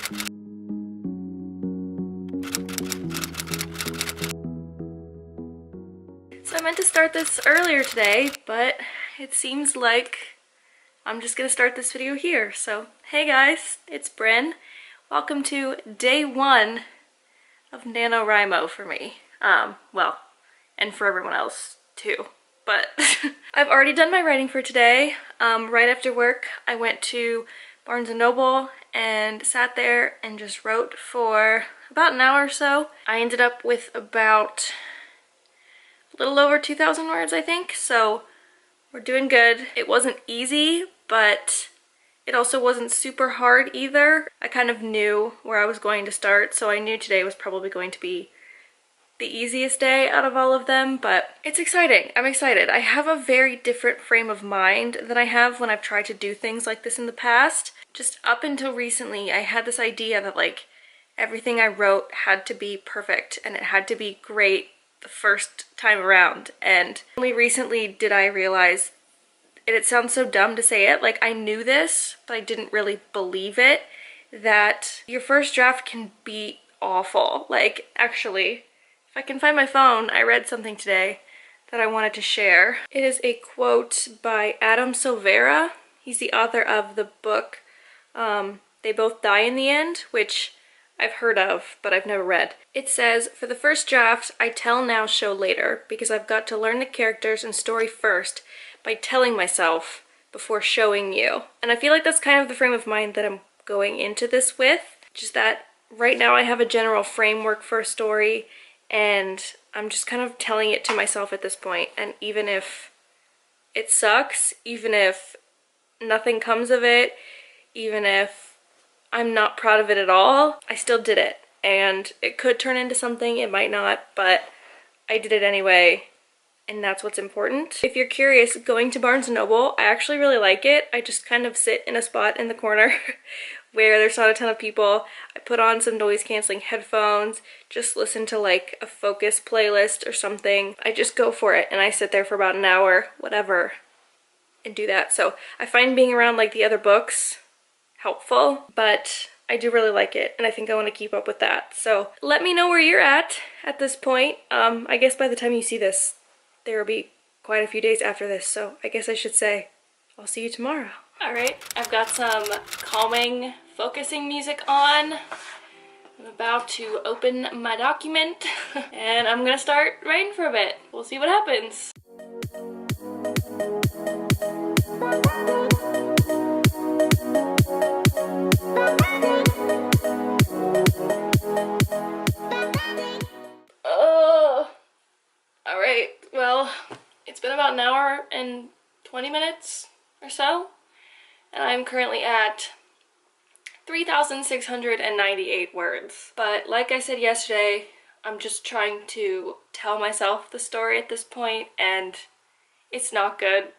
So I meant to start this earlier today, but it seems like I'm just gonna start this video here. So, hey guys, it's Bryn. Welcome to day one of NaNoWriMo for me. Well, and for everyone else too. But I've already done my writing for today. Right after work, I went to Barnes & Noble and sat there and just wrote for about an hour or so. I ended up with about a little over 2,000 words, I think, so we're doing good. It wasn't easy, but it also wasn't super hard either. I kind of knew where I was going to start, so I knew today was probably going to be the easiest day out of all of them, but it's exciting. I'm excited. I have a very different frame of mind than I have when I've tried to do things like this in the past. Just up until recently, I had this idea that like everything I wrote had to be perfect and it had to be great the first time around, and only recently did I realize, and it sounds so dumb to say it, like I knew this, but I didn't really believe it, that your first draft can be awful. Like, actually, if I can find my phone, I read something today that I wanted to share. It is a quote by Adam Silvera. He's the author of the book They Both Die in the End, which I've heard of, but I've never read. It says, "For the first draft, I tell now, show later, because I've got to learn the characters and story first by telling myself before showing you." And I feel like that's kind of the frame of mind that I'm going into this with. Just that right now I have a general framework for a story, and I'm just kind of telling it to myself at this point. And even if it sucks, even if nothing comes of it, even if I'm not proud of it at all, I still did it. And it could turn into something, it might not, but I did it anyway, and that's what's important. If you're curious, going to Barnes & Noble, I actually really like it. I just kind of sit in a spot in the corner where there's not a ton of people. I put on some noise canceling headphones, just listen to like a focus playlist or something. I just go for it and I sit there for about an hour, whatever, and do that. So I find being around like the other books helpful, but I do really like it and I think I want to keep up with that. So let me know where you're at this point. I guess by the time you see this, there will be quite a few days after this, so I guess I should say I'll see you tomorrow. Alright, I've got some calming, focusing music on. I'm about to open my document and I'm gonna start writing for a bit. We'll see what happens. Alright, well, it's been about an hour and 20 minutes or so, and I'm currently at 3,698 words. But like I said yesterday, I'm just trying to tell myself the story at this point, and it's not good.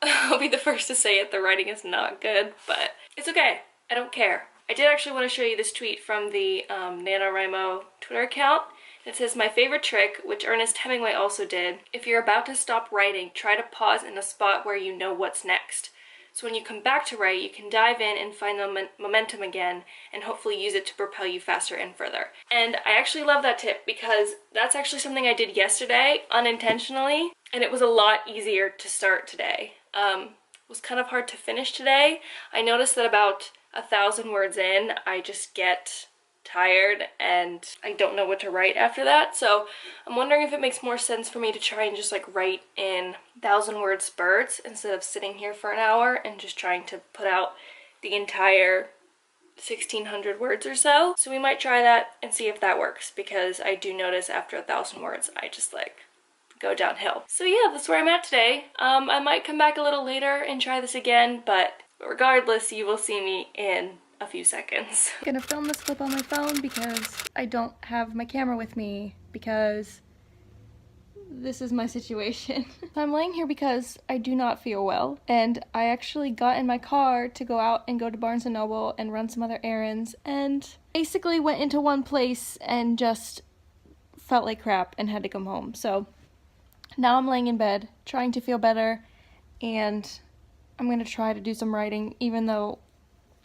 I'll be the first to say it, the writing is not good, but it's okay. I don't care. I did actually want to show you this tweet from the NaNoWriMo Twitter account. It says, "My favorite trick, which Ernest Hemingway also did, if you're about to stop writing, try to pause in a spot where you know what's next. So when you come back to write, you can dive in and find the momentum again and hopefully use it to propel you faster and further." And I actually love that tip because that's actually something I did yesterday unintentionally, and it was a lot easier to start today. It was kind of hard to finish today. I noticed that about 1,000 words in, I just get tired and I don't know what to write after that. So I'm wondering if it makes more sense for me to try and just like write in 1,000 word spurts instead of sitting here for an hour and just trying to put out the entire 1,600 words or so. So we might try that and see if that works, because I do notice after 1,000 words I just like go downhill. So yeah, that's where I'm at today. I might come back a little later and try this again, but regardless, you will see me in a few seconds. I'm gonna film this clip on my phone because I don't have my camera with me, because this is my situation. I'm laying here because I do not feel well, and I actually got in my car to go out and go to Barnes & Noble and run some other errands, and basically went into one place and just felt like crap and had to come home. So now I'm laying in bed trying to feel better, and I'm gonna try to do some writing even though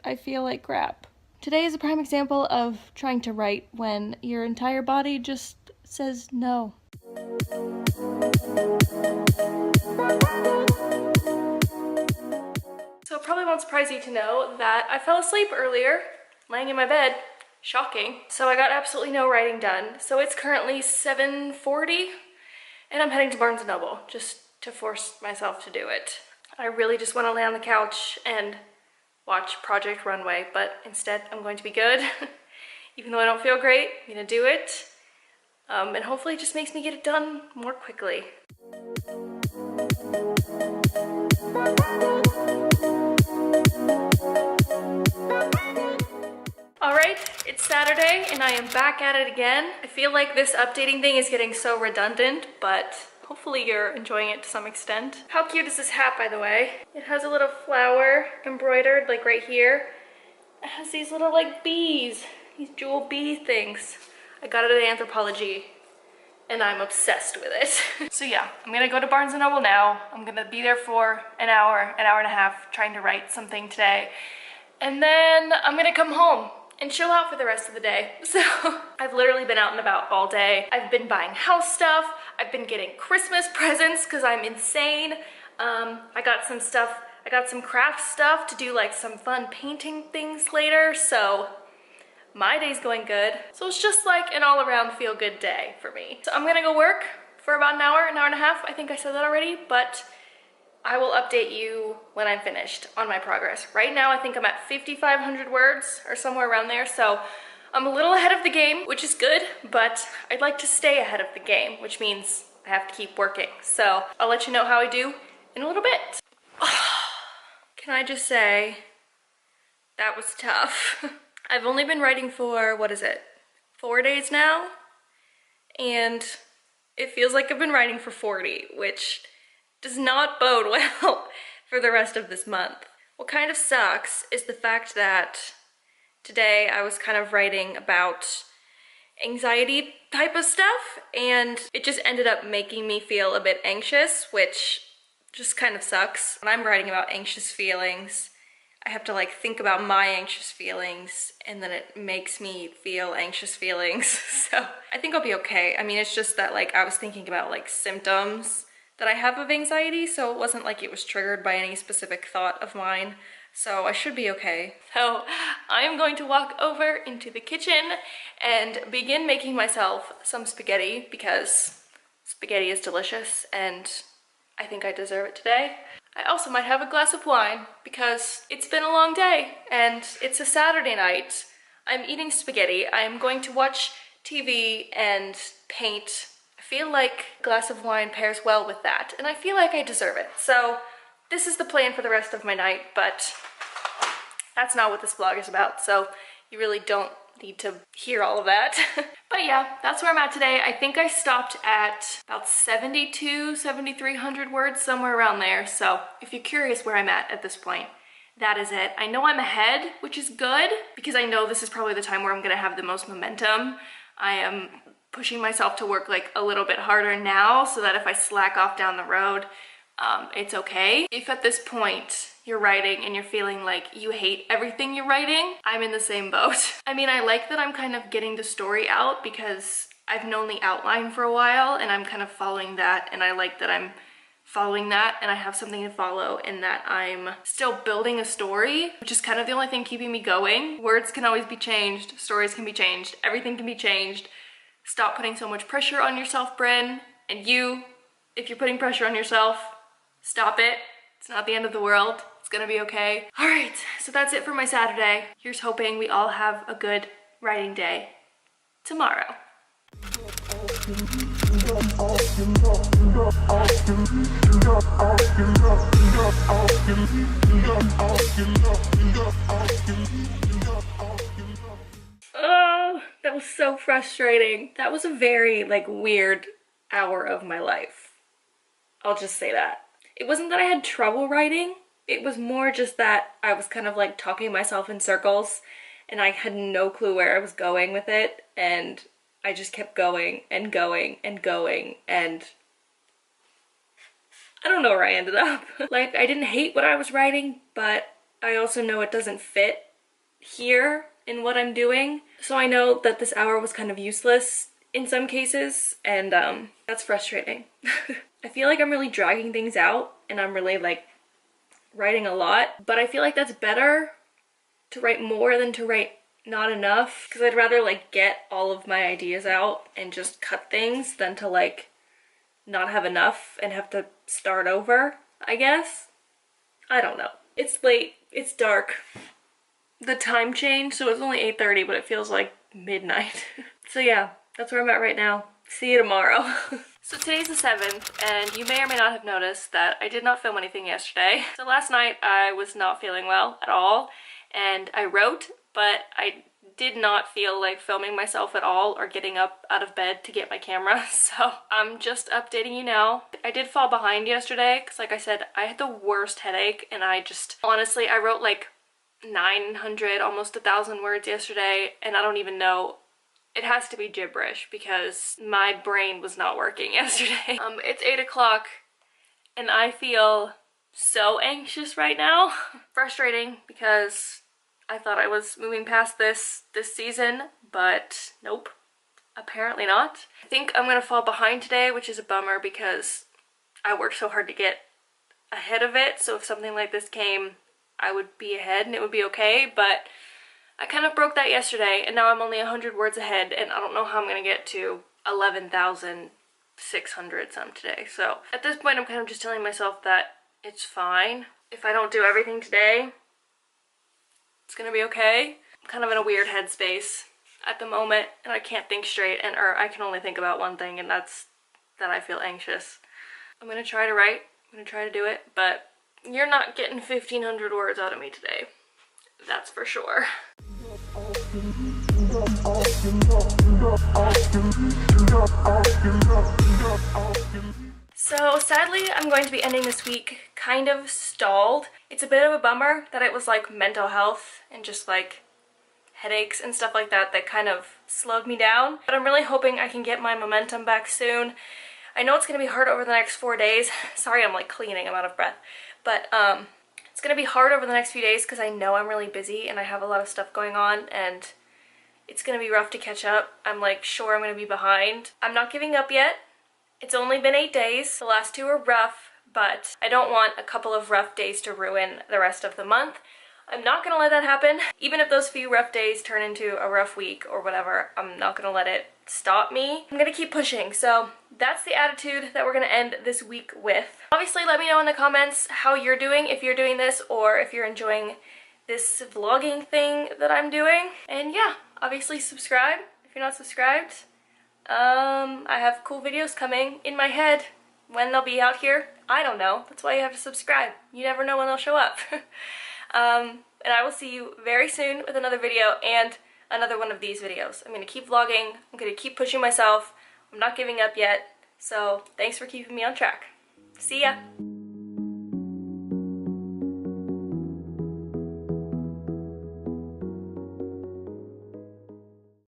I feel like crap. Today is a prime example of trying to write when your entire body just says no. So it probably won't surprise you to know that I fell asleep earlier, laying in my bed. Shocking. So I got absolutely no writing done. So it's currently 7:40 and I'm heading to Barnes & Noble just to force myself to do it. I really just want to lay on the couch and watch Project Runway, but instead I'm going to be good. Even though I don't feel great, I'm gonna do it. And hopefully it just makes me get it done more quickly. Alright, it's Saturday and I am back at it again. I feel like this updating thing is getting so redundant, but hopefully you're enjoying it to some extent. How cute is this hat, by the way? It has a little flower embroidered, like right here. It has these little like bees, these jewel bee things. I got it at Anthropology and I'm obsessed with it. So yeah, I'm gonna go to Barnes & Noble now. I'm gonna be there for an hour and a half trying to write something today. And then I'm gonna come home and chill out for the rest of the day. So I've literally been out and about all day. I've been buying house stuff. I've been getting Christmas presents because I'm insane. I got some craft stuff to do, like some fun painting things later. So my day's going good. So it's just like an all around feel good day for me. So I'm gonna go work for about an hour and a half. I think I said that already, but I will update you when I'm finished on my progress. Right now, I think I'm at 5,500 words or somewhere around there. So I'm a little ahead of the game, which is good, but I'd like to stay ahead of the game, which means I have to keep working. So I'll let you know how I do in a little bit. Can I just say, that was tough. I've only been writing for, 4 days now? And it feels like I've been writing for 40, which does not bode well for the rest of this month. What kind of sucks is the fact that today I was kind of writing about anxiety type of stuff, and it just ended up making me feel a bit anxious, which just kind of sucks. When I'm writing about anxious feelings, I have to like think about my anxious feelings, and then it makes me feel anxious feelings. So I think I'll be okay. I mean, it's just that like I was thinking about like symptoms that I have of anxiety, so it wasn't like it was triggered by any specific thought of mine. So I should be okay. So I am going to walk over into the kitchen and begin making myself some spaghetti because spaghetti is delicious and I think I deserve it today. I also might have a glass of wine because it's been a long day and it's a Saturday night. I'm eating spaghetti. I am going to watch TV and paint. I feel like a glass of wine pairs well with that, and I feel like I deserve it. So this is the plan for the rest of my night, but that's not what this vlog is about, so you really don't need to hear all of that. But yeah, that's where I'm at today. I think I stopped at about 7,300 words, somewhere around there. So if you're curious where I'm at this point, that is it. I know I'm ahead, which is good, because I know this is probably the time where I'm gonna have the most momentum. I am pushing myself to work like a little bit harder now so that if I slack off down the road, it's okay. If at this point you're writing and you're feeling like you hate everything you're writing, I'm in the same boat. I mean, I like that I'm kind of getting the story out because I've known the outline for a while and I'm kind of following that, and I like that I'm following that and I have something to follow and that I'm still building a story, which is kind of the only thing keeping me going. Words can always be changed, stories can be changed, everything can be changed. Stop putting so much pressure on yourself, Bryn. And you, if you're putting pressure on yourself, stop it. It's not the end of the world. It's gonna be okay. All right, so that's it for my Saturday. Here's hoping we all have a good writing day tomorrow. Oh, that was so frustrating. That was a very like weird hour of my life. I'll just say that. It wasn't that I had trouble writing. It was more just that I was kind of like talking myself in circles and I had no clue where I was going with it, and I just kept going and going and going, and I don't know where I ended up. Like, I didn't hate what I was writing, but I also know it doesn't fit here in what I'm doing. So I know that this hour was kind of useless in some cases, and that's frustrating. I feel like I'm really dragging things out and I'm really like writing a lot, but I feel like that's better to write more than to write not enough, because I'd rather like get all of my ideas out and just cut things than to like not have enough and have to start over, I guess. I don't know. It's late, it's dark. The time changed, so it's only 8:30, but it feels like midnight. So yeah, that's where I'm at right now. See you tomorrow. So today's the 7th, and you may or may not have noticed that I did not film anything yesterday. So last night I was not feeling well at all, and I wrote, but I did not feel like filming myself at all or getting up out of bed to get my camera. So I'm just updating you now. I did fall behind yesterday because, like I said, I had the worst headache, and I just, honestly, I wrote like 900, almost 1,000 words yesterday, and I don't even know. It has to be gibberish because my brain was not working yesterday. It's 8 o'clock and I feel so anxious right now. Frustrating because I thought I was moving past this season, but nope, apparently not. I think I'm gonna fall behind today, which is a bummer because I worked so hard to get ahead of it. So if something like this came, I would be ahead and it would be okay, but I kind of broke that yesterday, and now I'm only 100 words ahead, and I don't know how I'm gonna get to 11,600 some today. So at this point, I'm kind of just telling myself that it's fine. If I don't do everything today, it's gonna be okay. I'm kind of in a weird headspace at the moment, and I can't think straight, or I can only think about one thing, and that's that I feel anxious. I'm gonna try to write, I'm gonna try to do it, but you're not getting 1,500 words out of me today. That's for sure. So sadly, I'm going to be ending this week kind of stalled. It's a bit of a bummer that it was like mental health and just like headaches and stuff like that that kind of slowed me down. But I'm really hoping I can get my momentum back soon. I know it's going to be hard over the next 4 days. Sorry, I'm like cleaning, I'm out of breath. But it's gonna be hard over the next few days because I know I'm really busy and I have a lot of stuff going on, and it's gonna be rough to catch up. I'm like sure I'm gonna be behind. I'm not giving up yet. It's only been 8 days. The last 2 were rough, but I don't want a couple of rough days to ruin the rest of the month. I'm not gonna let that happen. Even if those few rough days turn into a rough week or whatever, I'm not gonna let it stop me. I'm gonna keep pushing. So that's the attitude that we're gonna end this week with. Obviously, let me know in the comments how you're doing, if you're doing this, or if you're enjoying this vlogging thing that I'm doing. And yeah, obviously subscribe if you're not subscribed. I have cool videos coming in my head. When they'll be out here, I don't know. That's why you have to subscribe. You never know when they'll show up. And I will see you very soon with another video and another one of these videos. I'm going to keep vlogging. I'm going to keep pushing myself. I'm not giving up yet. So thanks for keeping me on track. See ya!